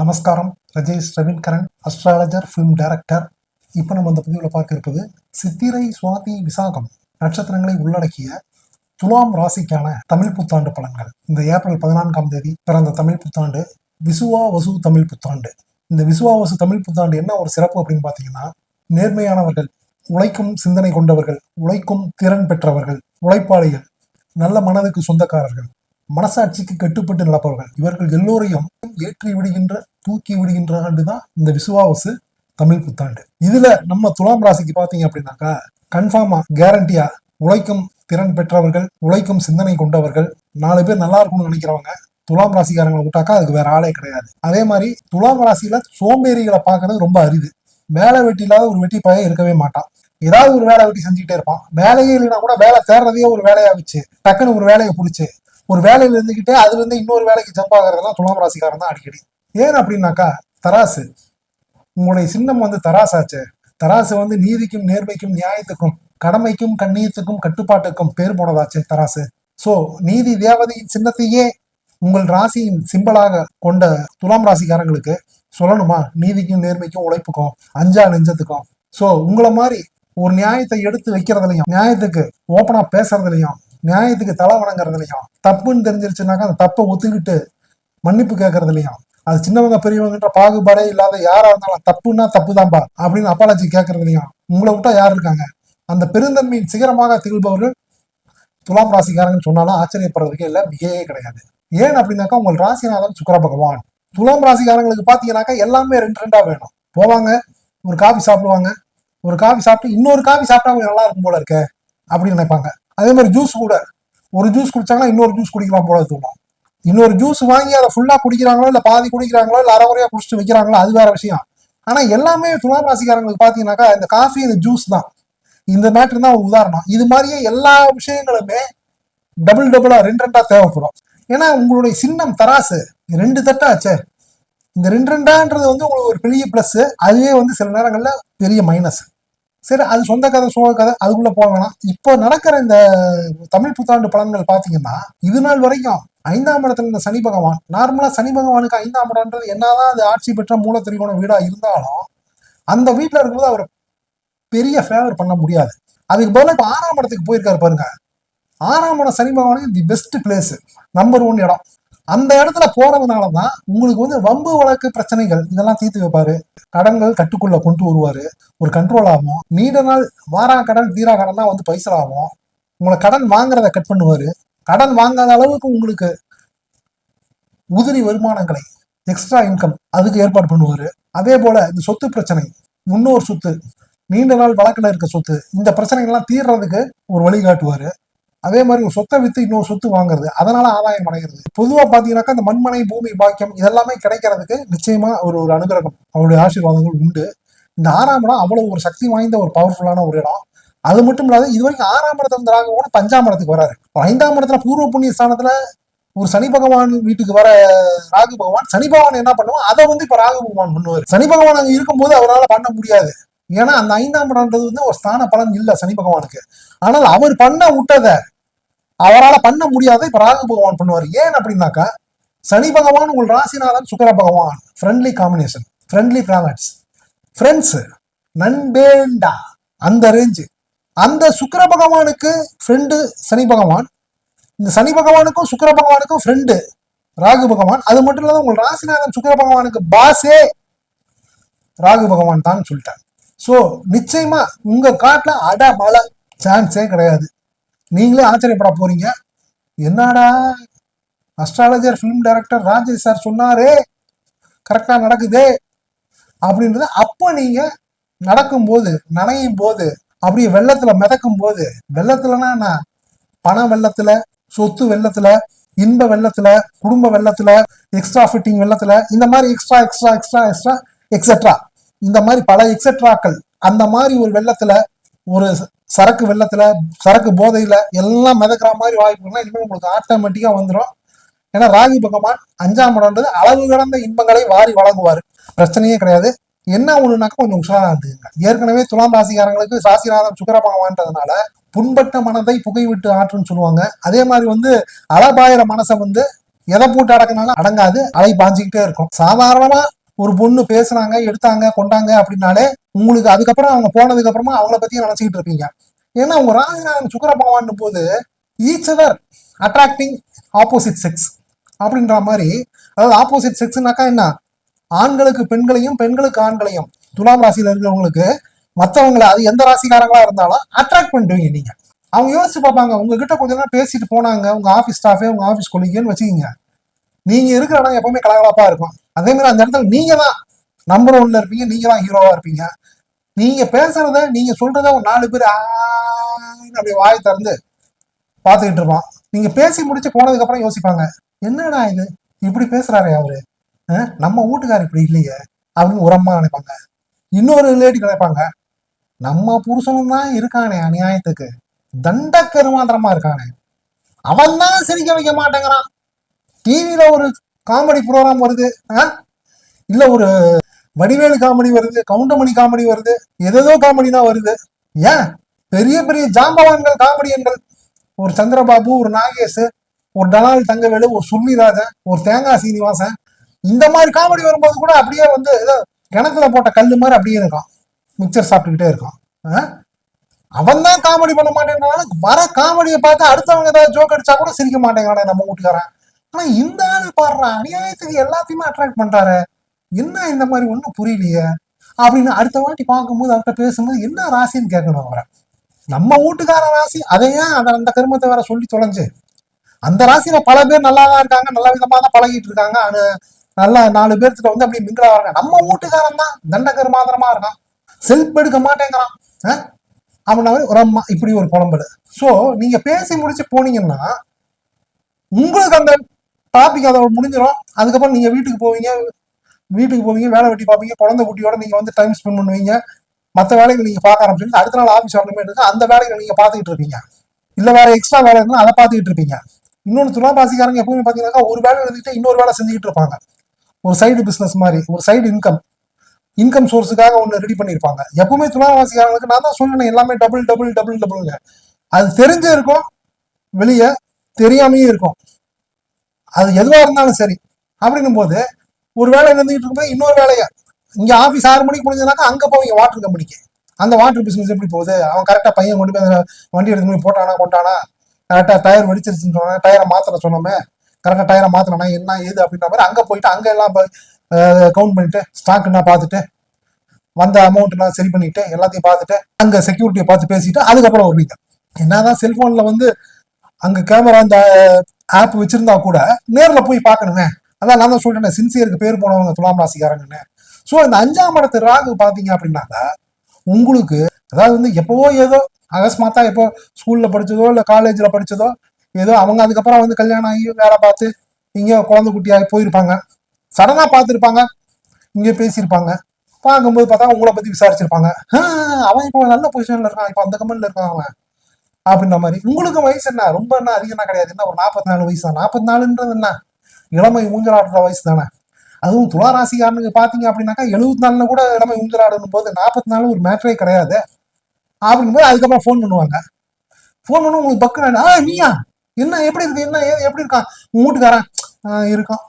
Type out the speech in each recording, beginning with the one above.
நமஸ்காரம். Rajesh Raveenkaran, astrologer, film director. இப்போ நம்ம இந்த பதிவில் பார்க்க இருப்பது சித்திரை, சுவாதி, விசாகம் நட்சத்திரங்களை உள்ளடக்கிய துலாம் ராசிக்கான தமிழ் புத்தாண்டு பலன்கள். இந்த ஏப்ரல் 14ஆம் தேதி பிறந்த தமிழ் புத்தாண்டு விசுவா வசு தமிழ் புத்தாண்டு. இந்த விசுவா வசு தமிழ் புத்தாண்டு என்ன ஒரு சிறப்பு அப்படின்னு பார்த்தீங்கன்னா, நேர்மையானவர்கள், உழைக்கும் சிந்தனை கொண்டவர்கள், உழைக்கும் திறன் பெற்றவர்கள், உழைப்பாளிகள், நல்ல மனதுக்கு சொந்தக்காரர்கள், மனசாட்சிக்கு கட்டுப்பட்டு நடப்பவர்கள், இவர்கள் எல்லோரையும் ஏற்றி விடுகின்ற, தூக்கி விடுகின்ற ஆண்டுதான் இந்த விசுவாவசு தமிழ் புத்தாண்டு. இதுல நம்ம துலாம் ராசிக்கு பாத்தீங்க அப்படின்னாக்கா, கன்ஃபார்மா கேரண்டியா உழைக்கும் திறன் பெற்றவர்கள், உழைக்கும் சிந்தனை கொண்டவர்கள், 4 பேர் நல்லா இருக்கும்னு நினைக்கிறவங்க துலாம் ராசிக்காரங்களை விட்டாக்கா அதுக்கு வேற ஆளே கிடையாது. அதே மாதிரி துலாம் ராசியில சோம்பேறிகளை பார்க்கறது ரொம்ப அரிது. வேலை வெட்டி இல்லாத ஒரு வெட்டி பையன் இருக்கவே மாட்டான். ஏதாவது ஒரு வேலை வெட்டி செஞ்சுக்கிட்டே இருப்பான். வேலையே இல்லைன்னா கூட வேலை தேடுறதையே ஒரு வேலையா வச்சு டக்குன்னு ஒரு வேலையை பிடிச்சு ஒரு வேலையில இருந்துகிட்டே அதுல இருந்து இன்னொரு வேலைக்கு ஜம்ப் ஆகிறதுலாம் துலாம் ராசிக்காரன் தான் அடிக்கடி. ஏன் அப்படின்னாக்கா, தராசு, உங்களுடைய சின்னம் தராசாச்சு. தராசு நீதிக்கும் நேர்மைக்கும் நியாயத்துக்கும் கடமைக்கும் கண்ணியத்துக்கும் கட்டுப்பாட்டுக்கும் பேர் போனதாச்சு தராசு. சோ நீதி தேவதையின் சின்னத்தையே உங்கள் ராசியின் சிம்பலாக கொண்ட துலாம் ராசிக்காரங்களுக்கு சொல்லணுமா, நீதிக்கும் நேர்மைக்கும் உழைப்புக்கும் அஞ்சா நெஞ்சத்துக்கும். சோ உங்களை மாதிரி ஒரு நியாயத்தை எடுத்து வைக்கிறதுலையும், நியாயத்துக்கு ஓப்பனா பேசுறதுலையும், நியாயத்துக்கு தலை வணங்குறதுலையும், தப்புன்னு தெரிஞ்சிருச்சுனாக்கா அந்த தப்பை ஒத்துக்கிட்டு மன்னிப்பு கேட்கறதுலையும், அது சின்னவங்க பெரியவங்கன்ற பாகுபாடே இல்லாத யாரா இருந்தாலும் தப்புன்னா தப்புதான்பா அப்படின்னு அப்பாலாச்சி கேட்கறதுலையும் உங்களை விட்டா யார் இருக்காங்க? அந்த பெருந்தன்மையின் சிகரமாக திகழ்பவர்கள் துலாம் ராசிக்காரங்கன்னு சொன்னாலும் ஆச்சரியப்படுறதுக்கே இல்லை, மிகையே கிடையாது. ஏன் அப்படின்னாக்கா, உங்கள் ராசிநாதன் சுக்கிர பகவான். துலாம் ராசிக்காரங்களுக்கு பாத்தீங்கன்னாக்கா எல்லாமே ரெண்டா வேணும். போவாங்க, ஒரு காஃபி சாப்பிடுவாங்க, ஒரு காஃபி சாப்பிட்டு இன்னொரு காஃபி சாப்பிட்டா நல்லா இருக்கும் போல இருக்க அப்படின்னு நினைப்பாங்க. அதே மாதிரி ஜூஸ் கூட, ஒரு ஜூஸ் குடிச்சாங்கன்னா இன்னொரு ஜூஸ் குடிக்கலாம் போல தோணும். இன்னொரு ஜூஸ் வாங்கி அதை ஃபுல்லா குடிக்கிறாங்களோ இல்ல பாதி குடிக்கிறாங்களோ இல்ல அரைகுறையா குடிச்சிட்டு வைக்கிறாங்களோ அது வேற விஷயம். ஆனா எல்லாமே துலாம் ராசிக்காரங்களுக்கு பாத்தீங்கன்னாக்கா இந்த காஃபி, இந்த ஜூஸ் தான். இந்த மேட்ரு தான் ஒரு உதாரணம். இது மாதிரியே எல்லா விஷயங்களுமே டபுளா ரெண்டா தேவைப்படும். ஏன்னா உங்களுடைய சின்னம் தராசு, 2 தட்டா ஆச்சே. இந்த 2ன்றது உங்களுக்கு ஒரு பெரிய பிளஸ், அதுவே சில நேரங்கள்ல பெரிய மைனஸ். சரி, அது சொந்த கதை, சோக கதை, அதுக்குள்ள போகலாம். இப்போ நடக்கிற இந்த தமிழ் புத்தாண்டு பலன்கள் பாத்தீங்கன்னா, இது நாள் வரைக்கும் 5ஆம் இடத்துல இந்த சனி பகவான், நார்மலா சனி பகவானுக்கு 5ஆம் இடம்ன்றது என்னதான் அது ஆட்சி பெற்ற மூல திரிகோண வீடா இருந்தாலும் அந்த வீட்டுல இருக்கும்போது அவர் பெரிய ஃபேவர் பண்ண முடியாது. அதுக்கு பதிலாக இப்போ 6ஆம் இடத்துக்கு போயிருக்காரு பாருங்க. 6ஆம் இடம் சனி பகவானுக்கு தி பெஸ்ட் பிளேஸ், நம்பர் 1 இடம். அந்த இடத்துல போறதுனாலதான் உங்களுக்கு வம்பு வழக்கு பிரச்சனைகள் இதெல்லாம் தீர்த்து வைப்பாரு. கடன்கள் கட்டுக்குள்ள கொண்டு வருவாரு, ஒரு கண்ட்ரோல் ஆகும். நீண்ட நாள் வாரா கடன் தீரா கடன் தான் பைசல் ஆகும். உங்களை கடன் வாங்குறத கட் பண்ணுவாரு. கடன் வாங்காத அளவுக்கு உங்களுக்கு உதிரி வருமானங்களை, எக்ஸ்ட்ரா இன்கம் அதுக்கு ஏற்பாடு பண்ணுவாரு. அதே போல இந்த சொத்து பிரச்சனை, முன்னோர் சொத்து, நீண்ட நாள் வழக்குல இருக்க சொத்து, இந்த பிரச்சனைகள்லாம் தீர்றதுக்கு ஒரு வழிகாட்டுவாரு. அதே மாதிரி ஒரு சொத்தை வித்து இன்னொரு சொத்து வாங்குறது, அதனால ஆதாயம் அடைகிறது. பொதுவா பாத்தீங்கன்னாக்கா இந்த மண்மனை பூமி பாக்கியம் இதெல்லாமே கிடைக்கிறதுக்கு நிச்சயமா ஒரு அனுகிரகம், அவருடைய ஆசீர்வாதங்கள் உண்டு. இந்த 6ஆம் இடம் அவ்வளவு ஒரு சக்தி வாய்ந்த ஒரு பவர்ஃபுல்லான ஒரு இடம். அது மட்டும் இல்லாத இது வரைக்கும் 6ஆம் இடத்துல இருந்து ராகு பகவான் 5ஆம் இடத்துக்கு வராரு. 5ஆம் இடத்துல பூர்வ புண்ணிய ஸ்தானத்துல ஒரு சனி பகவான் வீட்டுக்கு வர ராகு பகவான், சனி பகவான் என்ன பண்ணுவோம் அதை இப்ப ராகு பகவான் பண்ணுவாரு. சனி பகவான் அங்க இருக்கும்போது அவரால் பண்ண முடியாது. ஏன்னா அந்த 5ஆம் இடம்ன்றது ஒரு ஸ்தான பலன் இல்ல சனி பகவானுக்கு. ஆனால் அவர் பண்ண விட்டதை அவரால் பண்ண முடியாத இப்ப ராகு பகவான் பண்ணுவார். ஏன் அப்படின்னாக்கா, சனி பகவான் உங்கள் ராசிநாதன் சுக்கிர பகவான், friendly combination, friendly planets, friends, நண்பேண்டா அந்த ரேஞ்சு. அந்த சுக்கிர பகவானுக்கு ஃப்ரெண்டு சனி பகவான், இந்த சனி பகவானுக்கும் சுக்கிர பகவானுக்கும் ஃப்ரெண்டு ராகு பகவான். அது மட்டும் இல்லாத உங்கள் ராசிநாதன் சுக்கிர பகவானுக்கு பாசே ராகு பகவான் தான் சொல்லிட்டார். சோ நிச்சயமா உங்க காட்டுல அட மழை சான்ஸே கிடையாது. நீங்களே ஆச்சரியப்பட போறீங்க, என்னடா astrologer film director Rajesh sir சொன்னாரே கரெக்டா நடக்குதே அப்படின்றது. அப்போ நீங்க நடக்கும்போது, நனையும் போது, அப்படியே வெள்ளத்துல மிதக்கும் போது, வெள்ளத்துலன்னா பண வெள்ளத்துல, சொத்து வெள்ளத்துல, இன்ப வெள்ளத்துல, குடும்ப வெள்ளத்துல, எக்ஸ்ட்ரா ஃபிட்டிங் வெள்ளத்துல, இந்த மாதிரி extra extra extra extra etcetera, இந்த மாதிரி பல எக்ஸெட்ராக்கள், அந்த மாதிரி ஒரு வெள்ளத்துல, ஒரு சரக்கு வெள்ளத்துல, சரக்கு போதையில எல்லாம் மிதக்கிற மாதிரி வாய்ப்புகள்லாம் இனிமேல் உங்களுக்கு ஆட்டோமேட்டிக்கா வந்துடும். ஏன்னா ராகு பகவான் 5ஆம் இடம்ன்றது அளவு கடந்த இன்பங்களை வாரி வழங்குவாரு, பிரச்சனையே கிடையாது. என்ன ஒண்ணுனாக்கா கொஞ்சம் உஷாரா இருந்துங்க. ஏற்கனவே துலாம் ராசிக்காரங்களுக்கு ராசிநாதன் சுக்கிர பகவான்றதுனால புண்பட்ட மனதை புகை விட்டு ஆற்றுன்னு சொல்லுவாங்க. அதே மாதிரி அலபாயிர மனசை எதை போட்டு அடக்கினாலும் அடங்காது, அலை பாஞ்சுக்கிட்டே இருக்கும். சாதாரணமா ஒரு பொண்ணு பேசுனாங்க, எடுத்தாங்க, கொண்டாங்க அப்படின்னாலே உங்களுக்கு அதுக்கப்புறம் அவங்க போனதுக்கு அப்புறமா அவங்கள பத்தியே நினைச்சுக்கிட்டு இருப்பீங்க. ஏன்னா உங்க ராஜநாதன் சுக்கிர பகவான் போது each other attracting opposite sex அப்படின்ற மாதிரி. அதாவது ஆப்போசிட் செக்ஸ்னாக்கா என்ன, ஆண்களுக்கு பெண்களையும் பெண்களுக்கு ஆண்களையும். துலாம் ராசியில இருக்கிறவங்களுக்கு மற்றவங்களை, அது எந்த ராசிக்காரங்களா இருந்தாலும் அட்ராக்ட் பண்ணுவீங்க நீங்க. அவங்க யோசிச்சு பார்ப்பாங்க, உங்ககிட்ட கொஞ்ச நேரம் பேசிட்டு போனாங்க உங்க ஆஃபீஸ் ஸ்டாஃபே, உங்க ஆஃபீஸ் கொலிகன்னு வச்சுக்கிங்க, நீங்க இருக்கிற இடம் எப்பவுமே கலகலப்பா இருக்கும். அதே மாதிரி அந்த இடத்துல நீங்க தான் நம்பர் ஒன்ல இருப்பீங்க, நீங்க தான் ஹீரோவா இருப்பீங்க. நீங்க பேசுறத, நீங்க சொல்றத ஒரு 4 பேர் அப்படி வாய் திறந்து பார்த்துக்கிட்டு இருப்பான். நீங்க பேசி முடிச்சு போனதுக்கு அப்புறம் யோசிப்பாங்க, என்னடா இது இப்படி பேசுறாரு அவரு, நம்ம வீட்டுக்காரர் இப்படி இல்லையே அப்படின்னு ஒரு அம்மா நினைப்பாங்க. இன்னொரு லேடி நினைப்பாங்க, நம்ம புருஷனும் தான் இருக்கானே அநியாயத்துக்கு தண்ட கருமாந்திரமா இருக்கானே, அவன் தான் சிரிக்க வைக்க மாட்டேங்கிறான். டிவியில ஒரு காமெடி ப்ரோக்ராம் வருது, இல்ல ஒரு வடிவேலு காமெடி வருது, கவுண்டமணி காமெடி வருது, எதோ காமெடி தான் வருது. ஏன் பெரிய பெரிய ஜாம்பவான்கள் காமெடியன்கள், ஒரு சந்திரபாபு, ஒரு நாகேஷ், ஒரு டனால் தங்கவேலு, ஒரு சுர்மிராஜன், ஒரு தேங்காய் சீனிவாசன், இந்த மாதிரி காமெடி வரும்போது கூட அப்படியே ஏதோ கிணத்துல போட்ட கல்லு மாதிரி அப்படியே இருக்கான், மிக்சர் சாப்பிட்டுக்கிட்டே இருக்கான். அவன் தான் காமெடி பண்ண மாட்டேங்கிறான். வர காமெடியை பார்த்து அடுத்தவங்க ஏதாவது ஜோக் அடிச்சா கூட சிரிக்க மாட்டேங்கிறானே நம்ம வீட்டுக்காரன். ஆனா இந்த ஆளு பாடுறான் அநியாயத்துக்கு எல்லாத்தையுமே அட்ராக்ட் பண்றாரு, என்ன இந்த மாதிரி ஒன்றும் புரியலையே அப்படின்னு அடுத்த வாட்டி பார்க்கும்போது அவர்கிட்ட பேசும்போது என்ன ராசின்னு கேட்கணும் அவரை. நம்ம வீட்டுக்கார ராசி அதையே அந்த கருமத்தை வேற சொல்லி தொலைஞ்சு, அந்த ராசியில பல பேர் நல்லா தான் இருக்காங்க, நல்ல விதமா தான் பழகிட்டு இருக்காங்க, நல்லா 4 பேர்த்துட்ட அப்படியே மிங்கிலா வராங்க. நம்ம வீட்டுக்காரன் தான் தண்ட கருமாந்திரமா இருக்கான், செல்ஃப் எடுக்க மாட்டேங்கிறான் அப்படின்னா ஒரு அம்மா இப்படி ஒரு புலம்பல். ஸோ நீங்க பேசி முடிச்சு போனீங்கன்னா உங்களுக்கு அந்த டாபிக் அதை முடிஞ்சிடும். அதுக்கப்புறம் நீங்க வீட்டுக்கு போவீங்க, வேலை வெட்டி பார்ப்பீங்க, குழந்தை குட்டியோட நீங்க டைம் ஸ்பெண்ட் பண்ணுவீங்க, மற்ற வேலைகள் நீங்க பார்க்க ஆரம்பிச்சீங்க. அடுத்த நாள் ஆஃபீஸ் வரணுமே இருக்கு, அந்த வேலைகளை நீங்க பார்த்துக்கிட்டு இருப்பீங்க, இல்ல வேற எக்ஸ்ட்ரா வேலை இருந்தாலும் அதை பார்த்துக்கிட்டு இருப்பீங்க. இன்னொன்று துலாம் ராசிக்காரங்க எப்பவுமே பார்த்தீங்கன்னா ஒரு வேலை எழுதிட்டு இன்னொரு வேலை செஞ்சுக்கிட்டு இருப்பாங்க, ஒரு சைடு பிசினஸ் மாதிரி, ஒரு சைடு இன்கம் சோர்ஸுக்காக ஒன்று ரெடி பண்ணியிருப்பாங்க. எப்பவுமே துலாம் ராசிக்காரங்களுக்கு நான் தான் சொன்னேன் எல்லாமே டபுள் டபுள் டபுள் டபுள்ங்க. அது தெரிஞ்சே இருக்கும், வெளியே தெரியாமையும் இருக்கும், அது எதுவா இருந்தாலும் சரி. அப்படின்னும் போது ஒரு வேலை இருந்துகிட்டு இருக்கும்போது இன்னொரு வேலையை இங்க ஆஃபீஸ் 6 மணிக்கு முடிஞ்சதுனாக்கா அங்க போவீங்க வாட்டர் கம்பெனிக்கு. அந்த வாட்டர் பிசினஸ் எப்படி போகுது, அவன் கரெக்டா பையன் கொண்டு போய் வண்டி எடுத்து போய் போட்டானா கொண்டானா, கரெக்டா டயர் வெடிச்சிருச்சுன்னு சொன்னா டயரை மாத்திர சொன்னோமே, கரெக்டா டயரை மாத்தினா என்ன ஏது அப்படின்ற மாதிரி அங்க போயிட்டு அங்க எல்லாம் கவுண்ட் பண்ணிட்டு ஸ்டாக்னா பார்த்துட்டு வந்த அமௌண்ட்லாம் சரி பண்ணிட்டு எல்லாத்தையும் பார்த்துட்டு அங்க செக்யூரிட்டியை பார்த்து பேசிட்டு அதுக்கப்புறம் வருவீங்க. என்னதான் செல்போன்ல அங்க கேமரா இந்த ஆப் வச்சிருந்தா கூட நேர்ல போய் பார்க்கணுமே. அதான் நான் தான் சொல்றேன், சின்சியருக்கு பேர் போனவங்க துலாம் ராசிக்காரங்கன்னு. ஸோ இந்த 5ஆம் இடத்து ராகு பாத்தீங்க அப்படின்னாக்கா உங்களுக்கு அதாவது எப்பவோ ஏதோ அகஸ்மாத்தா எப்போ ஸ்கூல்ல படிச்சதோ இல்ல காலேஜ்ல படிச்சதோ ஏதோ அவங்க அதுக்கப்புறம் கல்யாணம் ஆகி வேலை பார்த்து இங்க குழந்தை குட்டியாகி போயிருப்பாங்க, சடனா பார்த்துருப்பாங்க, இங்க பேசியிருப்பாங்க, பார்க்கும்போது பார்த்தா உங்களை பத்தி விசாரிச்சிருப்பாங்க, அவன் இப்போ நல்ல பொசிஷன்ல இருக்கான், இப்போ அந்த கம்பெனில இருக்கான் அவன் அப்படின்ற மாதிரி. உங்களுக்கு வயசு என்ன ரொம்ப என்ன அதிகமா கிடையாது, என்ன ஒரு 44 வயசு தான். 44ன்றது என்ன இளமை ஊஞ்சலாடுற வயசு தானே. அதுவும் துலா ராசிக்காரனுக்கு பாத்தீங்க அப்படின்னாக்கா 74 கூட இளமை ஊஞ்சலாடணும் போது 44 ஒரு மேட்டரே கிடையாது அப்படின்னும் போது அதுக்கப்புறம் ஃபோன் பண்ணுவாங்க. ஃபோன் பண்ண உங்களுக்கு பக்குனா நீயா என்ன எப்படி இருக்கு, என்ன எப்படி இருக்கான் உங்க வீட்டுக்காரன், இருக்கான்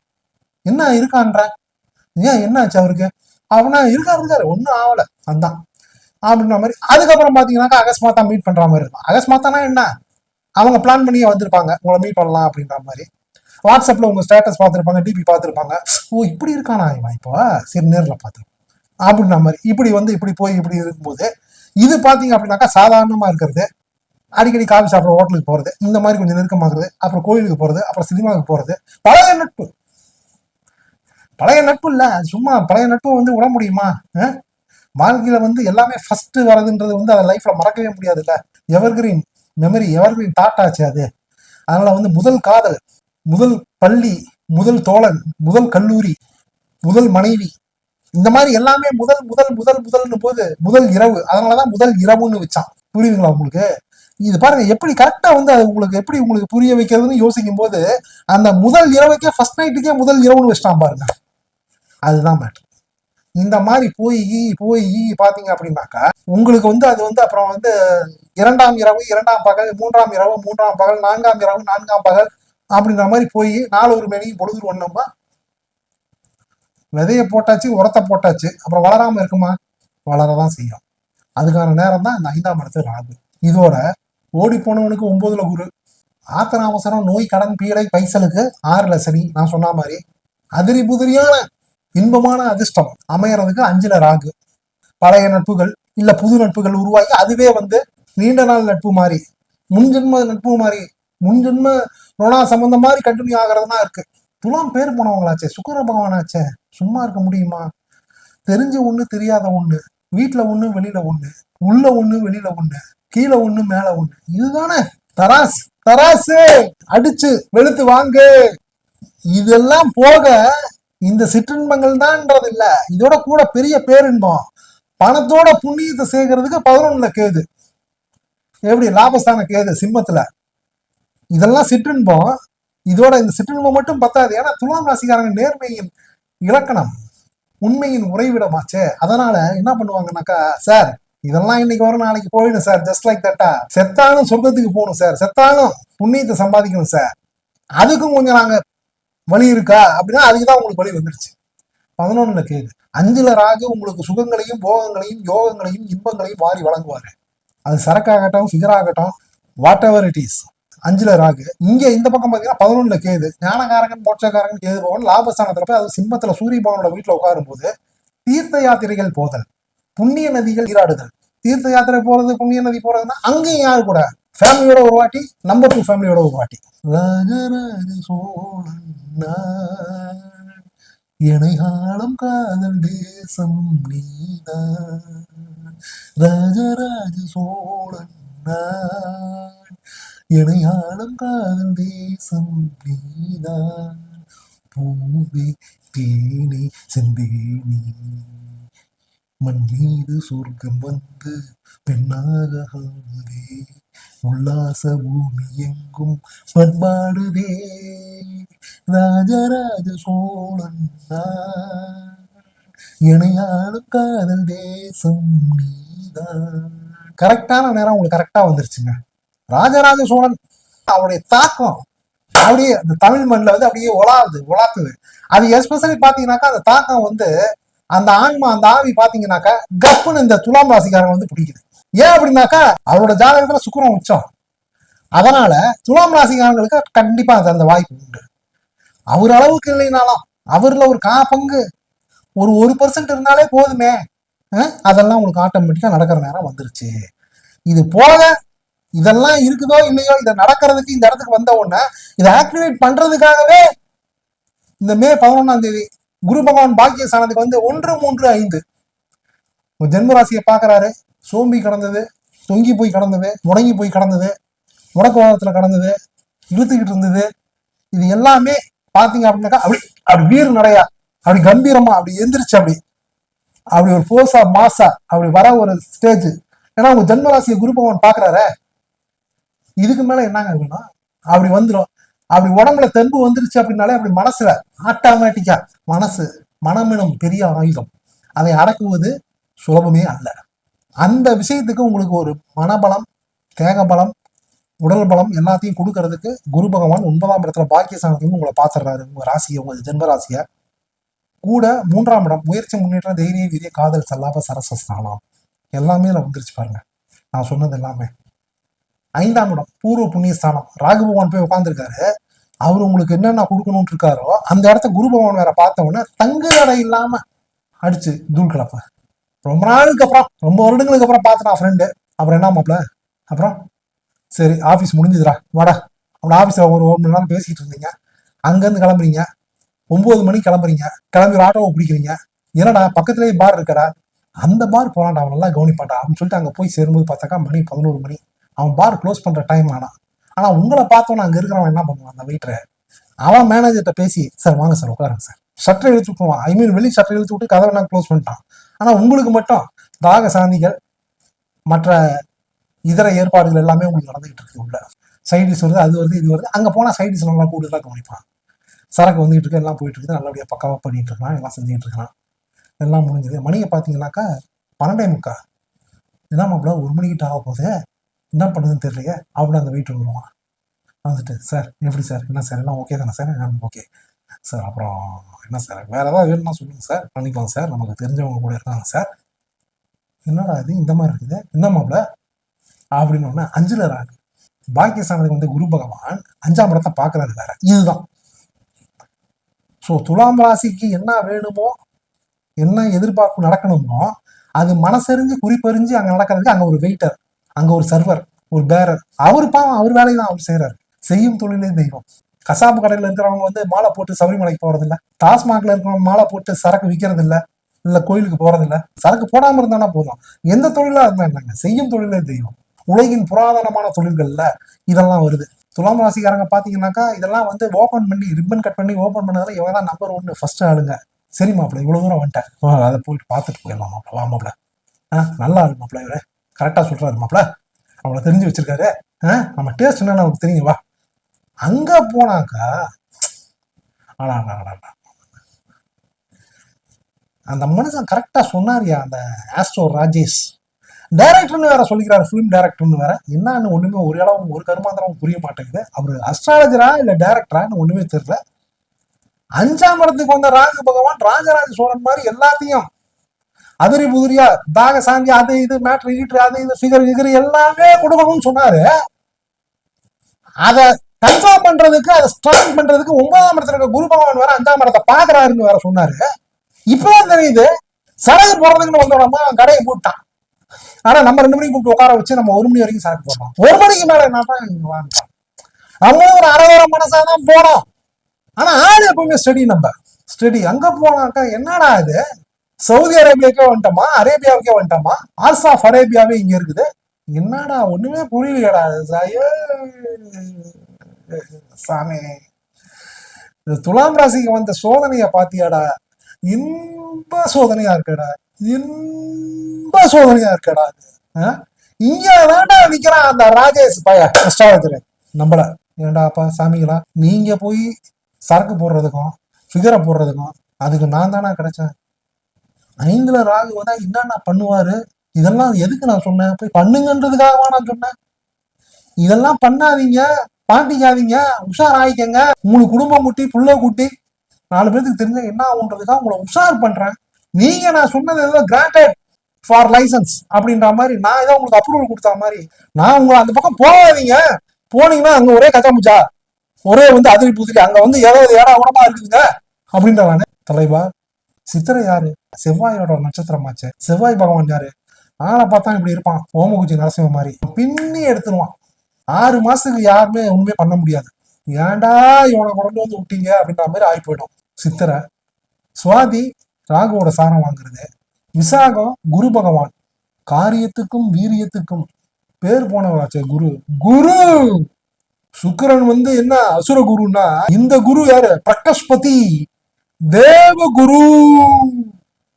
என்ன இருக்கான்ற, ஏன் என்ன ஆச்சு அவருக்கு அப்படின்னா இருக்காரு ஒன்னும் ஆகல அதான் அப்படின்ற மாதிரி. அதுக்கப்புறம் பாத்தீங்கன்னாக்கா அகஸ்மாத்தா மீட் பண்ற மாதிரி இருக்கும். அகஸ்மாத்தானா என்ன, அவங்க பிளான் பண்ணியே வந்திருப்பாங்க உங்களை மீட் பண்ணலாம் அப்படின்ற மாதிரி. வாட்ஸ்அப்ல உங்க ஸ்டேட்டஸ் பார்த்துருப்பாங்க, டிபி பார்த்துருப்பாங்க, ஓ இப்படி இருக்கானா இவன் இப்போ சரி நேரில் பார்த்துருப்போம் அப்படின்ற மாதிரி. இப்படி போய் இப்படி இருக்கும்போது இது பாத்தீங்க அப்படின்னாக்கா சாதாரணமா இருக்கிறது, அடிக்கடி காஃபி சாப்பிட ஹோட்டலுக்கு போறது, இந்த மாதிரி கொஞ்சம் நெருக்கமாகிறது, அப்புறம் கோயிலுக்கு போறது, அப்புறம் சினிமாவுக்கு போறது, பழைய நட்பு இல்ல சும்மா பழைய நட்பு விட முடியுமா. வாழ்க்கையில எல்லாமே ஃபர்ஸ்ட் வரதுன்றது அதை லைஃப்ல மறக்கவே முடியாது இல்ல. எவர்கிரீன் மெமரி, எவர்கிரீன் தாட் ஆச்சு அது. அதனால முதல் காதல், முதல் பள்ளி, முதல் தோழன், முதல் கல்லூரி, முதல் மனைவி, இந்த மாதிரி எல்லாமே முதல் முதல் முதல் முதல்னு போது முதல் இரவு. அதனாலதான் முதல் இரவுன்னு வச்சான். புரியுதுங்களா உங்களுக்கு? இது பாருங்க எப்படி கரெக்டா அது உங்களுக்கு புரிய வைக்கிறதுன்னு யோசிக்கும் போது அந்த முதல் இரவுக்கே ஃபர்ஸ்ட் நைட்டுக்கே முதல் இரவுன்னு வச்சிட்டான் பாருங்க. அதுதான் மேட்ரு. இந்த மாதிரி போய் போய் பாத்தீங்க அப்படின்னாக்கா உங்களுக்கு அது அப்புறம் 2ஆம் இரவு, 2ஆம் பகல், 3ஆம் இரவு, 3ஆம் பகல், 4ஆம் இரவு, 4ஆம் பகல், அப்படின்ற மாதிரி போய் நாலு ஒரு மேனிக்கு பொழுது ஒண்ணோம்னா விதைய போட்டாச்சு, உரத்தை போட்டாச்சு, அப்புறம் வளராம இருக்குமா? வளரதான் செய்யும். அதுக்கான நேரம் தான் இந்த 5ஆம் இடத்து ராகு. இதோட ஓடி போனவனுக்கு 9ல குரு, ஆத்திர அவசரம், நோய், கடன், பீடை, பைசலுக்கு 6ல சனி. நான் சொன்ன மாதிரி அதிரி புதிரியான இன்பமான அதிர்ஷ்டம் அமையறதுக்கு 5ல ராகு. பழைய நட்புகள் இல்ல புது நட்புகள் உருவாகி அதுவே நீண்ட நாள் நட்பு மாதிரி, முன்ஜென்ம நட்பு மாதிரி, முன்ஜென்ம ரோனா சம்பந்தம் மாதிரி கண்டினியூ ஆகிறதுனா இருக்கு. துலாம் பேர் போனவங்களாச்சே, சுக்கர பகவானாச்சே, சும்மா இருக்க முடியுமா? தெரிஞ்ச ஒண்ணு, தெரியாத ஒண்ணு, வீட்டுல ஒண்ணு, வெளியில ஒண்ணு, உள்ள ஒண்ணு, வெளியில ஒண்ணு, கீழே ஒண்ணு, மேல ஒண்ணு. இதுதானே தராசு. தராசு அடிச்சு வெளுத்து வாங்கு. இதெல்லாம் போக இந்த சிற்றின்பங்கள் தான்ன்றது இல்ல, இதோட கூட பெரிய பேரின்பம், பணத்தோட புண்ணியத்தை சேர்க்கறதுக்கு 11ல கேது. எப்படி லாபஸ்தான கேது சிம்மத்துல. இதெல்லாம் சிற்றின்பம். இதோட இந்த சிற்றின்பம் மட்டும் பத்தாது. ஏன்னா துலாம் ராசிக்காரங்க நேர்மையின் இலக்கணம், உண்மையின் உறைவிடமாச்சே. அதனால என்ன பண்ணுவாங்கன்னாக்கா, சார் இதெல்லாம் இன்னைக்கு வரும் நாளைக்கு போயிடும் சார், ஜஸ்ட் லைக் தட்டா. செத்தாலும் சொர்க்கத்துக்கு போகணும் சார், செத்தாலும் புண்ணியத்தை சம்பாதிக்கணும் சார், அதுக்கும் கொஞ்சம் நாங்க வழி இருக்கா அப்படின்னா அதுக்குதான் உங்களுக்கு வழி வந்துருச்சு. 11ல கேது. 5ல ராகு உங்களுக்கு சுகங்களையும் போகங்களையும் யோகங்களையும் இன்பங்களையும் வாரி வழங்குவாரு. அது சரக்காகட்டும், ஃபிகர் ஆகட்டும், what ever it is. 5ல Rahu. இங்க இந்த பக்கம் பாத்தீங்கன்னா 11ல கேது. ஞானகாரகன், மோட்சக்காரகன் கேது பவன் லாபஸ்தானத்துல போய் அது சிம்மத்துல சூரிய பவனோட வீட்டுல உட்காரும் போது தீர்த்த யாத்திரைகள் போதல், புண்ணிய நதிகள் நீராடுதல். தீர்த்த யாத்திரை போறது, புண்ணிய நதி போறதுன்னா அங்கேயும் யாரு கூட? ஃபேமிலியோட ஒரு வாட்டி, நம்பர் 2 ஃபேமிலியோட ஒரு வாட்டி. ராஜராஜ சோழன் இணைகாலம் காதல் தேசம் நீதான், ராஜராஜ சோழன் இணையாளம் காதல் தேசம் நீதான், பூவே தேனே செந்தேனே மண் மீது சொர்க்கம் வந்து பெண்ணாக ஆனதே, உல்லாச பூமி எங்கும் பண்பாடுதே, ராஜராஜ சோழன் இணையாளும் காதல் தேசம் நீதான். கரெக்டான நேரம் உங்களுக்கு கரெக்டா வந்துருச்சுங்க. ராஜராஜ சோழன் அவருடைய தாக்கம் அப்படியே அந்த தமிழ் மண்ணில் அப்படியே உலாத்துது. அது எஸ்பெஷலி பாத்தீங்கன்னாக்கா அந்த தாக்கம் அந்த ஆன்மா, அந்த ஆவி பாத்தீங்கன்னாக்கா கப்புன்னு இந்த துலாம் ராசிக்காரங்க பிடிக்குது. ஏன் அப்படின்னாக்கா அவரோட ஜாதகத்துல சுக்கிரன் உச்சம். அதனால துலாம் ராசிக்காரங்களுக்கு கண்டிப்பா அந்த வாய்ப்பு உண்டு. அவர் அளவுக்கு இல்லைனாலும் அவர்ல ஒரு பங்கு, ஒரு 1% இருந்தாலே போதுமே, அதெல்லாம் உங்களுக்கு ஆட்டோமேட்டிக்கா நடக்கிற நேரம் வந்துருச்சு. இது போக இதெல்லாம் இருக்குதோ இல்லையோ, இதை நடக்கிறதுக்கு இந்த இடத்துக்கு வந்த உடனே இதை ஆக்டிவேட் பண்றதுக்காகவே இந்த மே 11ஆம் தேதி குரு பகவான் பாக்கிய ஸ்தானத்துக்கு 1, 3, 5 ஜென்மராசியை பாக்குறாரு. சோம்பி கடந்தது, தொங்கி போய் கடந்தது, முடங்கி போய் கடந்தது, முடக்குவாதத்துல கடந்தது, இழுத்துக்கிட்டு இருந்தது, இது எல்லாமே பாத்தீங்க அப்படின்னாக்கா அப்படி வீறு நடையா, அப்படி கம்பீரமா, அப்படி எந்திரிச்சு, அப்படி ஒரு போர்ஸா மாசா அப்படி வர ஒரு ஸ்டேஜ். ஏன்னா உங்க ஜென்மராசியை குரு பகவான் பாக்குறாரு. இதுக்கு மேல என்னங்க வேணும்? அப்படி வந்துடும். அப்படி உடம்புல தெம்பு வந்துருச்சு அப்படின்னாலே அப்படி மனசுல ஆட்டோமேட்டிக்கா மனமெனும் பெரிய ஆயுதம், அதை அடக்குவது சுலபமே அல்ல. அந்த விஷயத்துக்கு உங்களுக்கு ஒரு மனபலம், தேகபலம், உடல் பலம் எல்லாத்தையும் கொடுக்கறதுக்கு குரு பகவான் 9ஆம் இடத்துல பாக்கியஸ்தானத்தையும் உங்களை பாத்துறாரு. உங்க ராசியை, உங்க ஜென்ம ராசிய கூட 3ஆம் இடம் முயற்சி, முன்னேற்றம், தைரிய, வீரிய, காதல், சல்லாப, சரசஸ்தானம் எல்லாமே வந்துருச்சு பாருங்க. நான் சொன்னது எல்லாமே. 5ஆம் இடம் பூர்வ புண்ணியஸ்தானம். ராகு பகவான் போய் உட்காந்துருக்காரு. அவர் உங்களுக்கு என்னென்ன கொடுக்கணும்னு இருக்காரோ அந்த இடத்த குரு பகவான் வேற பார்த்தவொடனே தங்கு தடை இல்லாம அடிச்சு தூள் கிளப்ப. ரொம்ப நாளுக்கு அப்புறம், ரொம்ப வருடங்களுக்கு அப்புறம் பார்த்துட்டான் ஃப்ரெண்டு. அப்புறம் என்ன மாப்பிள்ள, அப்புறம் சரி ஆஃபீஸ் முடிஞ்சுதுரா வாடா. அப்படி ஆஃபீஸில் ஒரு 1 மணி நேரம் பேசிக்கிட்டு இருந்தீங்க. அங்கேருந்து கிளம்புறீங்க, 9 மணிக்கு கிளம்புறீங்க, கிளம்பி ஒரு ஆட்டோவை பிடிக்கிறீங்க. என்னடா பக்கத்துலேயே பார் இருக்கடா, அந்த பார் போகலான்டா, அவன் நல்லா கவனிப்பான்டா அப்படின்னு சொல்லிட்டு அங்கே போய் சேரும்போது பார்த்தாக்கா மணி 11 மணி. அவன் பார் க்ளோஸ் பண்ணுற டைம் ஆனால் உங்களை பார்த்தோன்னா அங்கே இருக்கிறவன் என்ன பண்ணுவான், அந்த வெயிட்டரை அவன் மேனேஜர்கிட்ட பேசி, சார் வாங்க சார் உட்காருங்க சார், ஷட்டரை இழுத்து விட்டுருவான். ஐ மீன் வெளி ஷட்டரை இழுத்து விட்டு கதவை நான் க்ளோஸ் பண்ணிட்டான். ஆனால் உங்களுக்கு மட்டும் தாக சாந்திகள், மற்ற இதர ஏற்பாடுகள் எல்லாமே உங்களுக்கு நடந்துகிட்டு இருக்கு. உள்ள சைடிஸ் வருது, அது வருது, இது வருது. அங்கே போனால் சைடிஸ் நல்லா கூடுதலாக கவனிப்பான். சரக்கு வந்துகிட்டு இருக்கு, எல்லாம் போயிட்டு இருக்குது, நல்லபடியாக பக்காவாக பண்ணிட்டு இருக்கான், எல்லாம் செஞ்சுட்டு இருக்கான். எல்லாம் முடிஞ்சது. மணியை பார்த்தீங்கன்னாக்கா 12:45. என்ன மாப்பிள்ள 1 மணிக்கிட்ட ஆக போகுது, என்ன பண்ணுதுன்னு தெரியலையே அப்படின்னு அந்த வெயிட் வருவான். வந்துட்டு சார் எப்படி சார், என்ன சார் எல்லாம் ஓகே தானே சார்? Okay sir. அப்புறம் என்ன சார் வேற ஏதாவது வேணும்னா சொல்லுங்க சார், பண்ணிக்கலாம் சார், நமக்கு தெரிஞ்சவங்க கூட இருக்காங்க சார். என்னடா இது இந்த மாதிரி இருக்குது, என்ன மாப்பிள அப்படின்னு ஒன்று. அஞ்சுல ராகு பாக்கியஸ்தானத்துக்கு வந்து குரு பகவான் 5ஆம் இடத்தை பார்க்கறாரு வேற. இதுதான். ஸோ துலாம் ராசிக்கு என்ன வேணுமோ, என்ன எதிர்பார்ப்பு நடக்கணுமோ, அது மனசறிஞ்சு குறிப்பறிஞ்சு அங்க நடக்கிறதுக்கு அங்க ஒரு வெயிட்டர், அங்க ஒரு சர்வர், ஒரு பேரர். அவரு பாவம் அவர் வேலையை தான் அவர் செய்யறாரு. செய்யும் தொழிலே தெய்வம். கசாப்பு கடையில இருக்கிறவங்க வந்து மாலை போட்டு சபரிமலைக்கு போறது இல்ல, டாஸ்மாக்ல இருக்கிறவங்க மாலை போட்டு சரக்கு விற்கிறது இல்ல, இல்ல கோயிலுக்கு போறது இல்ல. சரக்கு போடாம இருந்தானா போதும். எந்த தொழிலா இருந்தா என்னங்க, செய்யும் தொழிலே தெய்வம். உலகின் புராதனமான தொழில்கள்ல இதெல்லாம் வருது. துலாம் ராசிக்காரங்க பாத்தீங்கன்னாக்கா இதெல்லாம் வந்து ஓபன் பண்ணி ரிப்பன் கட் பண்ணி ஓபன் பண்ணதுல இவங்க தான் நம்பர் 1 ஃபர்ஸ்ட் ஆளுங்க. சரி மாப்பிள்ள இவ்வளவு தூரம் வந்துட்டேன், அதை போயிட்டு பார்த்துட்டு போயிடலாம் மாப்பிள்ள, வா மாப்பிள்ள. நல்லா ஆளு மாப்பிள்ள, இவரு கரெக்டா சொல்றாரு மாப்பிள்ள, அவங்கள தெரிஞ்சு வச்சிருக்காரு, நம்ம டேஸ்ட் என்னன்னு அவருக்கு தெரியும், வா. அங்க போனாக்கா அந்த மனுஷன் கரெக்டா சொன்னாரியா, அந்த ஆஸ்ட்ரோ ராஜேஷ் டைரக்டர்னு வேற சொல்லிக்கிறாரு, பிலிம் டைரக்டர்னு வேற. என்னன்னு ஒண்ணுமே ஒரு இடம் ஒரு கருமாந்திரம் புரிய மாட்டேங்குது. அவரு அஸ்ட்ராலஜரா இல்ல டைரக்டரான்னு ஒண்ணுமே தெரியல. 5ஆம் இடத்துக்கு வந்த ராகு பகவான் ராஜராஜ சோழன் மாதிரி எல்லாத்தையும் அதிரி புதிரியா தாக சாந்தி அது இது மேட்ரு ஈட்ரு அது இது ஃபிகர் கிகர் எல்லாமே கொடுக்கணும்னு சொன்னாரு. அதை கன்ஃபார்ம் பண்றதுக்கு, அதை ஸ்ட்ராங் பண்றதுக்கு 9ஆம் இடத்துல இருக்க குரு பகவான் வேற 5ஆம் இடத்தை பாக்குறாருன்னு வேற சொன்னாரு. இப்பதான் தெரியுது சரகு போடுறதுக்குன்னு வந்தோடமா கடையை போட்டான். ஆனா நம்ம 2 மணிக்கு கூப்பிட்டு உட்கார வச்சு நம்ம 1 மணி வரைக்கும் சரக்கு போடுறோம். 1 மணிக்கு மேல என்ன நம்ம ஒரு அரைவர மனசாதான் போனோம். ஆனா ஆள் எப்பவுமே ஸ்டடி, நம்ம ஸ்டடி. அங்க போனாக்கா என்னடா இது, சவுதி அரேபியாவுக்கே வந்துட்டோமா, அரேபியாவுக்கே வந்துட்டோமா, ஆல்ஸ் ஆஃப் அரேபியாவே இங்க இருக்குது, என்னடா ஒண்ணுமே புரியலடா சாமி. துலாம் ராசிக்கு வந்த சோதனைய பாத்தியாடா, இன்ப சோதனையா இருக்கடா, இன்ப சோதனையா இருக்கடா. இங்க வேண்டா நிக்கிறான் அந்த ராஜேஷ் பய அஸ்ட்ராலஜர். நம்மள ஏண்டாப்பா சாமிகளா, நீங்க போய் சரக்கு போடுறதுக்கும் ஃபிகரை போடுறதுக்கும் அதுக்கு நான் தானா கிடைச்சேன். 5ல ராகு வந்தா என்னென்ன பண்ணுவாரு, இதெல்லாம் எதுக்கு நான் சொன்னேன், போய் பண்ணுங்கன்றதுக்காகவா நான் சொன்னேன். இதெல்லாம் பண்ணாதீங்க, பாட்டிக்காதீங்க, உஷார் ஆயிக்கங்க. 3 குடும்பம் குட்டி புள்ள குட்டி 4 பேருக்கு தெரிஞ்ச என்ன ஆகுன்றதுக்காக உங்களை உஷார் பண்றேன். நீங்க நான் சொன்னது ஏதோ கிராண்டட் ஃபார் லைசன்ஸ் அப்படின்ற மாதிரி, நான் ஏதோ உங்களுக்கு அப்ரூவல் கொடுத்த மாதிரி, நான் உங்களை அந்த பக்கம் போகாதீங்க, போனீங்கன்னா அங்க ஒரே கச்சாமுச்சா, ஒரே வந்து அதிரி புதிரி, அங்க வந்து ஏதாவது ஏடா உடம்பா இருக்குதுங்க அப்படின்றவானே. தலைவா சித்திரை யாரு, செவ்வாயோட நட்சத்திரமாச்சு. செவ்வாய் பகவான் யாரு, ஆளை பார்த்தா இப்படி இருப்பான், ஓமகுச்சி நரசிம்ம மாதிரி பின்னி எடுத்துருவான். 6 மாசத்துக்கு யாருமே ஒண்ணுமே பண்ண முடியாது. ஏன்டா இவனை கொண்டு வந்து விட்டீங்க அப்படின்ற மாதிரி ஆகி போயிடும். சித்திரை. சுவாதி ராகுவோட சாரம் வாங்குறது. விசாகம் குரு பகவான், காரியத்துக்கும் வீரியத்துக்கும் பேர் போனவராச்சே குரு. குரு சுக்கிரன் வந்து என்ன அசுர குருன்னா, இந்த குரு யாரு, பிரகஸ்பதி தேவ குரு.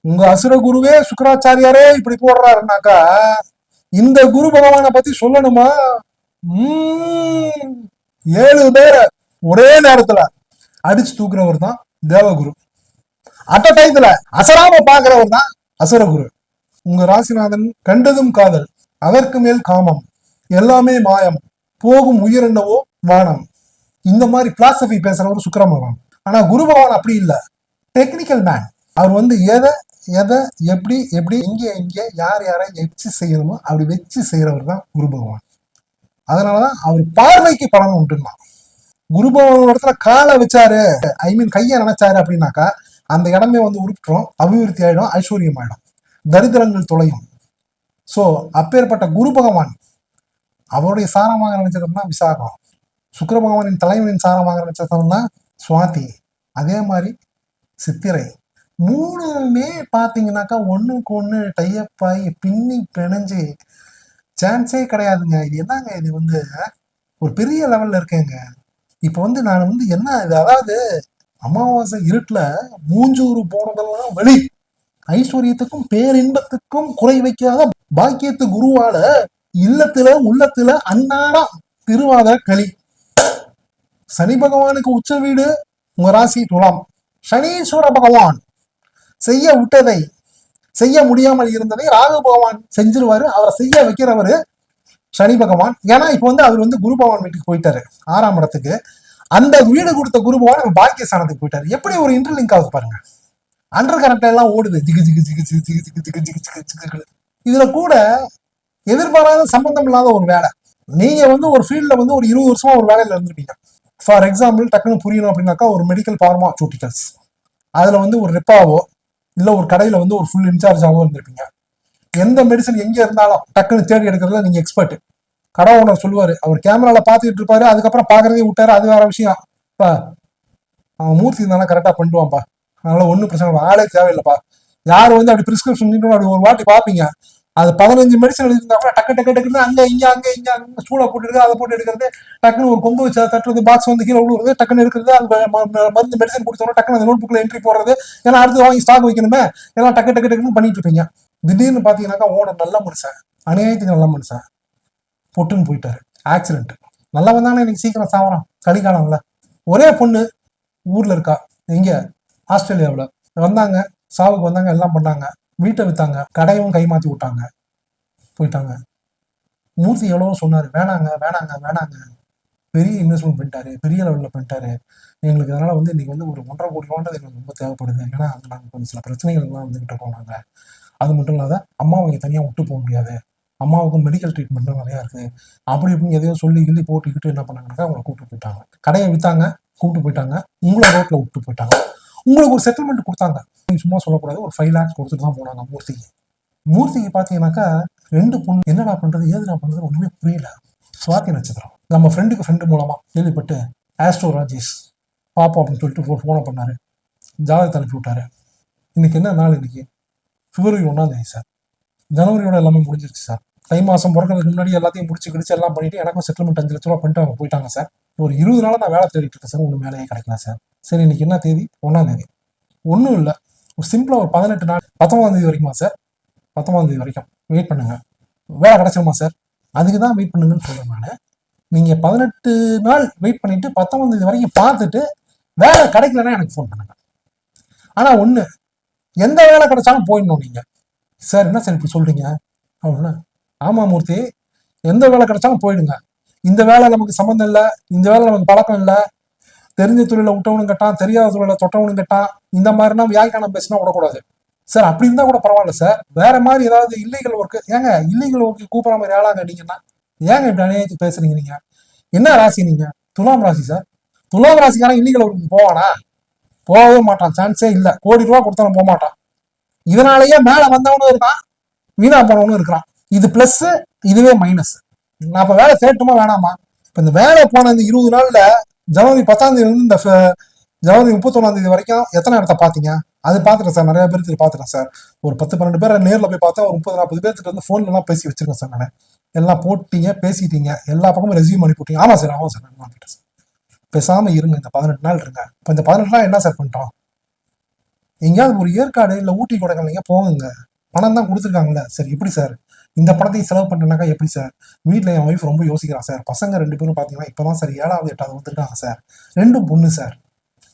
உங்க அசுர குருவே சுக்கராச்சாரியாரே இப்படி போடுறாருனாக்கா இந்த குரு பகவானை பத்தி சொல்லணுமா? 7 பேரை ஒரே நேரத்துல அடிச்சு தூக்குறவர் தான் தேவகுரு. அட்ட டயத்துல அசராம பாக்குறவர் தான் அசுரகுரு. உங்க ராசிநாதன் கண்டதும் காதல், அதற்கு மேல் காமம், எல்லாமே மாயம், போகும் உயிர் என்னவோ வானம், இந்த மாதிரி பிலாசபி பேசுறவர் சுக்கிர பகவான். ஆனா குரு பகவான் அப்படி இல்லை, டெக்னிக்கல் மேன். அவர் வந்து எதை எதை எப்படி எப்படி எங்க யார் யாரை வச்சு செய்யணுமோ அப்படி வச்சு செய்யறவர் தான் குரு பகவான். அதனாலதான் அவர் பார்வைக்கு பலன் உண்டுமா. குரு பகவான் இடத்துல காலை வச்சாரு, ஐ மீன் கையை நினைச்சாரு அப்படின்னாக்கா அந்த இடமே வந்து உருப்பிடும், அபிவிருத்தி ஆயிடும், ஐஸ்வர்யம் ஆயிடும், தரித்திரங்கள் தொலையும். சோ அப்பேற்பட்ட குரு பகவான் அவருடைய சாரமாக நினைச்சதுன்னா விசாகம், சுக்கிர பகவானின் தலைவனின் சாரமாக நினைச்சதுன்னா சுவாதி, அதே மாதிரி சித்திரை. 3மே பாத்தீங்கன்னாக்கா ஒண்ணுக்கு ஒண்ணு டைப் ஆகி பின்னி பிணைஞ்சு சான்ஸே கிடையாதுங்க. இது என்னங்க, இது வந்து ஒரு பெரிய லெவல்ல இருக்கேங்க. இப்ப வந்து நான் வந்து என்ன இது, அதாவது அமாவாசை இருட்டுல மூஞ்சூறு போனதெல்லாம் வெளி, ஐஸ்வர்யத்துக்கும் பேரின்பத்துக்கும் குறை வைக்காத பாக்கியத்து குருவால இல்லத்துல உள்ளத்துல அன்னாரம் திருவாத களி. சனி பகவானுக்கு உச்ச வீடு உங்க ராசி துலாம். சனீஸ்வர பகவான் செய்ய விட்டதை, செய்ய முடியாமல் இருந்ததை ராகு பகவான் செஞ்சிருவாரு. அவரை செய்ய வைக்கிறவரு சனி பகவான். ஏன்னா இப்ப வந்து அவர் வந்து குரு பகவான் வீட்டுக்கு போயிட்டாரு 6ஆம் இடத்துக்கு. அந்த வீடு கொடுத்த குரு பகவான் பாக்கிய ஸ்தானத்துக்கு போயிட்டாரு. எப்படி ஒரு இன்டர்லிங்க் ஆகுது பாருங்க. அண்டர் கரண்ட் எல்லாம் ஓடுது ஜிகு ஜிகு ஜிகு ஜிகு ஜிகு ஜிகு ஜிகு ஜிகு ஜிகு ஜிகு. இதுல கூட எதிர்பாராத சம்பந்தம் இல்லாத ஒரு வேலை. நீங்க வந்து ஒரு ஃபீல்ட்ல வந்து ஒரு 20 வருஷமா ஒரு வேலையில இருந்திருப்பீங்க. ஃபார் எக்ஸாம்பிள் டக்குன்னு புரியணும் அப்படின்னாக்கா ஒரு மெடிக்கல் பார்மாசூட்டிகல்ஸ், அதுல வந்து ஒரு ரெப்பாவோ இல்ல ஒரு கடையில வந்து ஒரு ஃபுல் இன்சார்ஜாவோ இருந்திருப்பீங்க. எந்த மெடிசன் எங்க இருந்தாலும் டக்குன்னு தேடி எடுக்கிறதுல நீங்க எக்ஸ்பர்ட். கடை ஓனர் சொல்லுவாரு, அவர் கேமரால பாத்துக்கிட்டு இருப்பாரு, அதுக்கப்புறம் பாக்குறதே விட்டாரு, அது வேற விஷயம். இப்ப அவன் மூர்த்தி இருந்தாலும் கரெக்டா பண்ணிடுவான்ப்பா, அதனால ஒன்னும் பிரச்சனை ஆளே தேவையில்லைப்பா. யாரு வந்து அப்படி பிரிஸ்கிரிப்ஷன் அப்படி ஒரு வாட்டி பாப்பீங்க, அது 15 மெடிசன் இருந்தா கூட டக்கு டக்கு டக்குன்னு அங்க இங்க சூடா போட்டு எடுக்கிறது, அதை போட்டு எடுக்கிறது, டக்குன்னு ஒரு கொம்பு வச்சு தட்டுறது, பாக்ஸ் வந்து கீழே விழுவுறது, டக்குன்னு எடுக்கிறது, அது மருந்து மெடிசன் கொடுத்தோம் டக்குன்னு அந்த நோட் புக்ல என்ட்ரி போடுறது, ஏன்னா அடுத்து வாங்கி ஸ்டாக் வைக்கணுமே, எல்லாம் டக்கு டக்கு டக்குன்னு பண்ணிட்டு இருப்பீங்க. திடீர்னு பாத்தீங்கன்னாக்கா ஓனர் நல்ல மனுஷன், அநியாயத்துக்கு நல்ல மனுஷன், பொட்டுன்னு போயிட்டாரு, ஆக்சிடென்ட். நல்லவன் தானே இன்னைக்கு சீக்கிரம் சாவறான், கலிகாலம்ல. ஒரே பொண்ணு ஊர்ல இருக்கா, எங்க ஆஸ்திரேலியாவில் வந்தாங்க, சாவுக்கு வந்தாங்க, எல்லாம் பண்ணாங்க, வீட்டை வித்தாங்க, கடையும் கைமாத்தி விட்டாங்க, போயிட்டாங்க. மூர்த்தி எவ்வளவோ சொன்னாரு, வேணாங்க வேணாங்க வேணாங்க, பெரிய இன்வெஸ்ட்மெண்ட் பண்ணிட்டாரு, பெரிய லெவலில் பண்ணிட்டாரு எங்களுக்கு, அதனால வந்து இன்னைக்கு வந்து ஒரு 1.5 கோடி ரூபான்றது எங்களுக்கு ரொம்ப தேவைப்படுது, ஏன்னா நாங்கள் கொஞ்சம் சில பிரச்சனைகள்லாம் வந்துகிட்டு போனாங்க. அது மட்டும் இல்லாத அம்மாவை இங்கே தனியாக விட்டு போக முடியாது, அம்மாவுக்கும் மெடிக்கல் ட்ரீட்மெண்ட்டும் நிறையா இருக்குது, அப்படி இப்படின்னு எதையோ சொல்லி கிள்ளி போட்டுக்கிட்டு என்ன பண்ணாங்கன்னாக்கா அவங்களை கூப்பிட்டு போயிட்டாங்க, கடையை வித்தாங்க, கூப்பிட்டு போயிட்டாங்க, உங்களை ரோட்ல விட்டு போயிட்டாங்க. உங்களுக்கு ஒரு செட்டில்மெண்ட் கொடுத்தாங்க, சும்மா சொல்லக்கூடாது, ஒரு 5 lakhs கொடுத்துட்டு தான் போனாங்க மூர்த்திக்கு. மூர்த்திக்கு பாத்தீங்கன்னாக்கா 2 பொண்ணு, என்னடா பண்றது ஏதுடா பண்றது ஒண்ணுமே புரியல. சுவாதி நட்சத்திரம், நம்ம ஃப்ரெண்டு மூலமா கேள்விப்பட்டு ஆஸ்ட்ரோ ராஜேஷ் பாப்பா அப்படின்னு சொல்லிட்டு போனை பண்ணாரு, ஜாதகத்தை அனுப்பி விட்டாரு. இன்னைக்கு என்ன நாள், இன்னைக்கு பிப்ரவரி 1ஆம் தேதி சார், ஜனவரியோட எல்லாமே முடிஞ்சிருச்சு சார், தை மாசம் பிறக்கிறதுக்கு முன்னாடி எல்லாத்தையும் முடிச்சு கிடிச்சு எல்லாம் பண்ணிட்டு எனக்கும் செட்டில்மெண்ட் 5 லட்ச ரூபா பண்ணிட்டு அவங்க போயிட்டாங்க சார். ஒரு 20 நாளா நான் வேலை தேடிட்டு இருக்கேன் சார், ஒன்றும் வேலையே கிடைக்கல சார். சரி இன்னைக்கு என்ன தேதி, 1ஆம் தேதி, ஒன்றும் இல்லை, ஒரு சிம்பிளா ஒரு 18 நாள், 19ஆம் தேதி வரைக்குமா சார், 19ஆம் தேதி வரைக்கும் வெயிட் பண்ணுங்க, வேலை கிடைச்சிருமா சார், அதுக்கு தான் வெயிட் பண்ணுங்கன்னு சொல்றேன் நான். நீங்க 18 நாள் வெயிட் பண்ணிட்டு 19ஆம் தேதி வரைக்கும் பார்த்துட்டு வேலை கிடைக்கலன்னா எனக்கு ஃபோன் பண்ணுங்க. ஆனா ஒண்ணு, எந்த வேலை கிடைச்சாலும் போயிடணும் நீங்க. சார் என்ன சார் இப்படி சொல்றீங்க அப்படின்னா, ஆமா மூர்த்தி, எந்த வேலை கிடைச்சாலும் போயிடுங்க, இந்த வேலை நமக்கு சம்மந்தம் இல்லை, இந்த வேலை நமக்கு பழக்கம் இல்லை, தெரிஞ்ச தொழில விட்டவனும் கட்டான், தெரியாத தொழில தொட்டவனும் கட்டான், இந்த மாதிரினா வியாக்கியானம் பேசினா விடக்கூடாது சார். அப்படி இருந்தா கூட பரவாயில்ல சார், வேற மாதிரி ஏதாவது இல்லீகல் ஒர்க்கு, ஏங்க இல்லீகல் ஒர்க்கு கூப்பிடுற மாதிரி ஆளாங்க நீங்கன்னா, ஏங்க இப்படி அநியாயத்துக்கு பேசுறீங்க நீங்க? என்ன ராசி நீங்க? துலாம் ராசி சார். துலாம் ராசிக்காரன் இல்லீகல் ஒர்க்கு போவானா? போகவே மாட்டான், சான்ஸே இல்லை. கோடி ரூபா கொடுத்தாலும் போக மாட்டான். இதனாலேயே மேல வந்தவனும் இருக்கான், வீணா போனவனும் இருக்கிறான். இது பிளஸ், இதுவே மைனஸ். நான் இப்ப வேலை தேட்டுமா வேணாமா? இப்ப இந்த வேலை போன இந்த 20 நாள்ல ஜனவரி 10ஆம் தேதியில இருந்து இந்த ஜனவரி 31ஆம் தேதி வரைக்கும் எத்தனை இடத்த பாத்தீங்க? அது பாத்துட்டேன் சார், நிறைய பேருக்கு பாத்துட்டேன் சார். ஒரு 10-12 பேரை நேரில் போய் பார்த்தா ஒரு 30-40 பேர்த்துட்டு வந்து போன்ல எல்லாம் பேசி வச்சிருக்கேன் சார். நான் எல்லாம் போட்டீங்க, பேசிட்டீங்க, எல்லா பக்கமும் ரெசியூம் பண்ணி போட்டீங்க. ஆமா சார், ஆமா சார், சார் பேசாம இருங்க, இந்த 18 நாள் இருங்க. இப்ப இந்த 18 நாள் என்ன சார் பண்ணிட்டோம்? எங்கேயாவது ஒரு ஏற்காடு இல்ல ஊட்டி கொடைக்கானல் போகுங்க, பணம் தான் கொடுத்துருக்காங்கல்ல. சரி எப்படி சார் இந்த பணத்தையும் செலவு பண்ணனாக்கா எப்படி சார்? வீட்டில் என் ஒய்ஃப் ரொம்ப யோசிக்கிறான் சார், பசங்க 2 பேரும் பார்த்தீங்கன்னா இப்போதான் சார் 7வது 8வது வந்துருக்காங்க சார், 2 பொண்ணு சார்.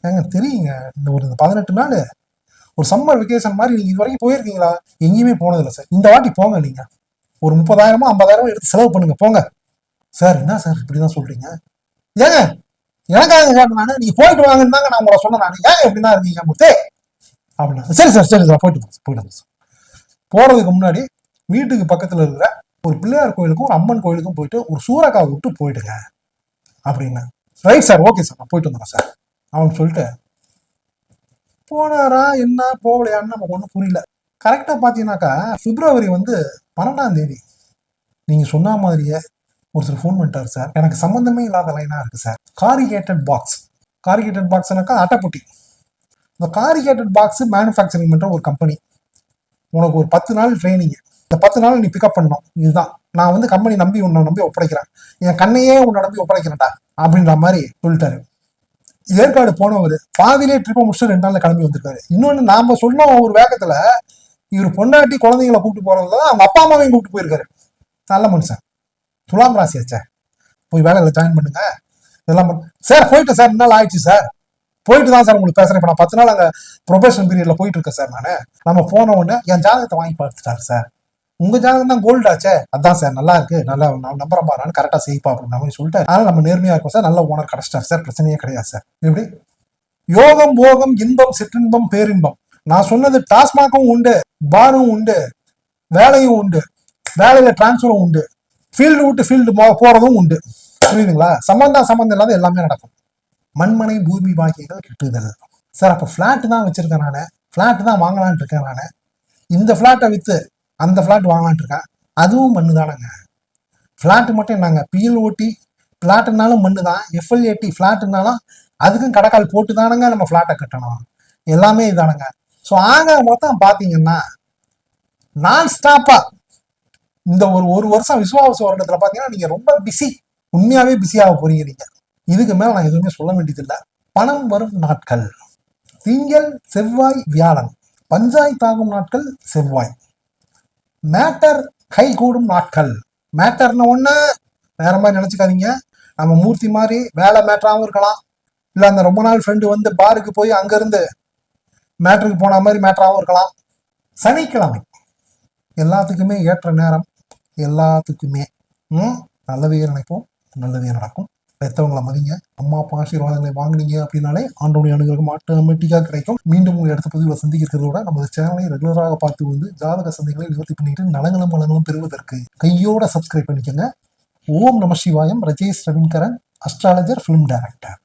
ஏங்க தெரியுங்க, இந்த ஒரு 18 நாள் ஒரு சம்மர் வெக்கேஷன் மாதிரி நீங்க இது வரைக்கும் போயிருக்கீங்களா? எங்கேயுமே போனதில்லை சார். இந்த வாட்டி போங்க, நீங்க ஒரு 30,000 50,000 எடுத்து செலவு பண்ணுங்க, போங்க. சார் என்ன சார் இப்படிதான் சொல்றீங்க? ஏங்க எனக்காக கேட்டேன், நீங்க போயிட்டு வாங்கன்னு தாங்க நான் உங்களை சொன்னேன். நான் ஏங்க எப்படின்னா இருக்கீங்க முத்தே அப்படின்னா, சரி சார் சரி சார் போயிட்டு சார். போறதுக்கு முன்னாடி வீட்டுக்கு பக்கத்துல இருக்கிற ஒரு பிள்ளையார் கோயிலுக்கும் ஒரு அம்மன் கோயிலுக்கும் போயிட்டு ஒரு சூறக்காய் விட்டு போயிடுங்க அப்படின்னு. ரைட் சார், ஓகே சார், நான் போயிட்டு வந்துடுறேன் சார் அவன் சொல்லிட்டு போனாரா என்ன போகலையான்னு நமக்கு ஒன்றும் புரியல. கரெக்டா பாத்தீங்கன்னாக்கா பிப்ரவரி 12ஆம் தேதி நீங்க சொன்ன மாதிரியே ஒருத்தர் ஃபோன் பண்ணிட்டாரு சார், எனக்கு சம்பந்தமே இல்லாத லைனா இருக்கு சார், காரிகேட்டட் பாக்ஸ். காரிகேட்டட் பாக்ஸ்னாக்கா அட்டைப்பொட்டி. இந்த காரிகேட்டட் பாக்ஸ் மேனுஃபேக்சரிங் பண்ற ஒரு கம்பெனி, உனக்கு ஒரு 10 நாள் ட்ரைனிங், இந்த 10 நாள் நீ பிக்கப் பண்ணணும், இதுதான் நான் கம்பெனி நம்பி உன்னை நம்பி ஒப்படைக்கிறேன், என் கண்ணையே உன்னை நம்பி ஒப்படைக்கிறேன்டா அப்படின்ற மாதிரி சொல்லிட்டாரு. ஏற்காடு போனவர் பாதிலே ட்ரிப்பை முடிச்சு 2 நாள்ல கிளம்பி வந்திருக்காரு. இன்னொன்னு நாம சொன்ன ஒரு வேகத்துல இவர் பொண்டாட்டி குழந்தைங்களை கூப்பிட்டு போறதுதான் அவங்க அப்பா அம்மாவையும் கூப்பிட்டு போயிருக்காரு. நல்ல மனுஷன், துலாம் ராசி ஆச்சே. போய் வேலையில ஜாயின் பண்ணுங்க இதெல்லாம் சார். போயிட்டு சார் 2 நாள் ஆயிடுச்சு சார், போயிட்டு தான் சார் உங்களுக்கு பேசுறேன். இப்ப நான் 10 நாள் அங்க ப்ரொபேஷன் பீரியட்ல போயிட்டு இருக்கேன் சார். நம்ம போன உடனே என் ஜாதகத்தை வாங்கி பார்த்துட்டாரு சார், உங்க ஜாதகம் தான் கோல்டு ஆச்சே, அதான் சார் நல்லா இருக்கு, நல்லா நம்புறேன் பாரு, கரெக்டா செய்ப்பா அப்படின்ற மாதிரி சொல்லிட்டு, அதனால நம்ம நேர்மையா இருக்கும் சார், நல்ல ஓனர் கிடைச்சிட்டார் சார், பிரச்சனையே கிடையாது சார். எப்படி யோகம் போகம் இன்பம் சிற்றின்பம் பேரின்பம். நான் சொன்னது டாஸ்மாகும் உண்டு, பாரும் உண்டு, வேலையும் உண்டு, வேலையில டிரான்ஸ்பரும் உண்டு, ஃபீல்டு விட்டு ஃபீல்டு போறதும் உண்டு. புரியுதுங்களா? சம்பந்தம் இல்லாத எல்லாமே நடக்கும். மண்மனை பூமி பாக்கியங்கள் கிட்டுதல். சார் அப்ப பிளாட் தான் வச்சிருக்கேன் நானு, பிளாட் தான் வாங்கலான் இருக்கேன் நானு, இந்த பிளாட்டை வித்து அந்த பிளாட் வாங்கலான் இருக்கேன், அதுவும் மண்ணு தானங்க. பிளாட் மட்டும் என்னங்க, பிஎல்ஓடி பிளாட்னாலும் மண்ணு தான், எஃப்எல்ஏடி பிளாட்னாலும் அதுக்கும் கடைக்கால் போட்டு தானுங்க நம்ம பிளாட்டை கட்டணும், எல்லாமே இதானுங்க. ஸோ ஆக மொத்தம் பார்த்தீங்கன்னா நான் ஸ்டாப்பா இந்த ஒரு வருஷம் விசுவாச வருடத்துல பார்த்தீங்கன்னா நீங்க ரொம்ப பிஸி, உண்மையாவே பிஸியாக போறீங்க நீங்க. இதுக்கு மேல நான் எதுவுமே சொல்ல வேண்டியதில்லை. பணம் வரும் நாட்கள் திங்கள் செவ்வாய் வியாழன், பஞ்சாயத்தாகும் நாட்கள் செவ்வாய், மேட்டர் கை கூடும் நாட்கள். மேட்டர்னு ஒண்ணு வேற மாதிரி நினைச்சுக்காதீங்க, நம்ம மூர்த்தி மாதிரி வேலை மேட்டராகவும் இருக்கலாம், இல்லை அந்த ரொம்ப நாள் ஃப்ரெண்டு வந்து பாருக்கு போய் அங்கிருந்து மேட்டருக்கு போன மாதிரி மேட்டராகவும் இருக்கலாம். சனிக்கிழமை எல்லாத்துக்குமே ஏற்ற நேரம், எல்லாத்துக்குமே நல்லதே நினைப்போம், நல்லதே நடக்கும். பெற்றவங்களை மதிங்க, அம்மா அப்பா ஆசீர்வாதங்களை வாங்கினீங்க அப்படின்னாலே ஆண்டோடைய அனுகிரகம் ஆட்டோமேட்டிக்காக கிடைக்கும். மீண்டும் உங்களை அடுத்த பதிவில் சந்திக்கிறதோட நமது சேனலை ரெகுலராக பார்த்து வந்து ஜாதக சந்தைகளை நிவர்த்தி பண்ணிட்டு நலங்களும் வளங்களும் பெறுவதற்கு கையோட சப்ஸ்கிரைப் பண்ணிக்கோங்க. ஓம் நம சிவாயம். Rajesh Raveenkaran, astrologer, film director.